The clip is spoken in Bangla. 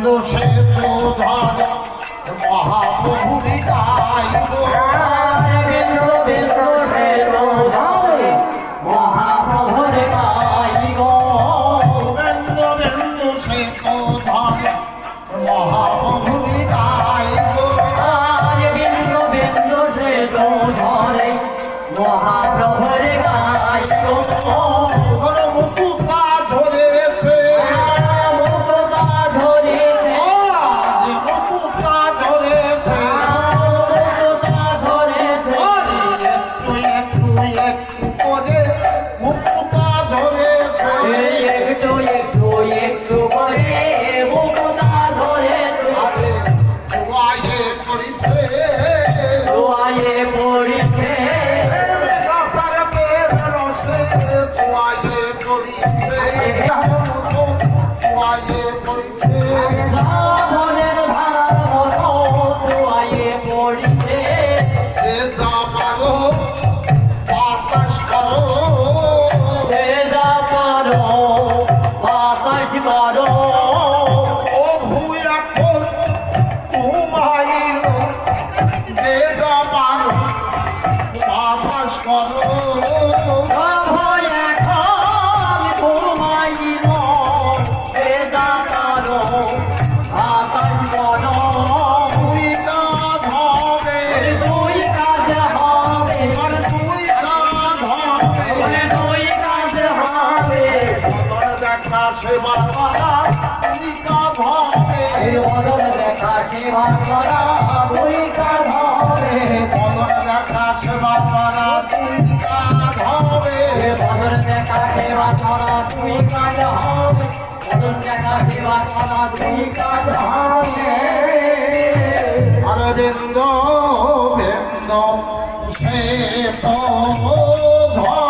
বিন্দু সে তো ধর মহাপ্রভুরি গাই গো বিন্দু বিন্দু সে তো ধর মহাপ্রভুর গাই গো বিন্দু বিন্দু সে তো ধর মহাপ্রভুরি গাই গো বিন্দু বিন্দু সে তো ধরে মহাপ্রভুর গাই গো মুকুতা ঝরেছে মুকুতা ঝরেছে মুকুতা ঝরেছে মুকুতা ঝরেছে একটু একটু একটু করে মুকুতা ঝরেছে একটু একটু একটু করে মুকুতা ঝরেছে জোয়ায়ে পড়িছে জোয়ায়ে পড়িছে জোয়ায়ে পড়িছে জোয়ায়ে পড়িছে শ্রাবণের ধারার মতো জোয়ায়ে পড়িছে যে যা পারো বাতাস করো যে যা পারো বাতাস করো ও ভুই এখন ঘুমাইল যে যা পারো বাতাস করো ভয় এখন ঘুমাইল যে যা পারো বাতাস করো তুই কাজ হবে দুই কাজ হবে আর তুই কাজ হবে দুই কাজ হবে তোর দেখা সেবা করা তুই কাজ হবে বদল দেখা সেবা করা দুই কাজ হবে তোর দেখা সেবা করা তুই কাজ হবে বদল দেখা সেবা করা দুই কাজ হবে বদল দেখা সেবা করা দুই কাজ হবে অরবিন্দ বিন্দ সে তো ঝড়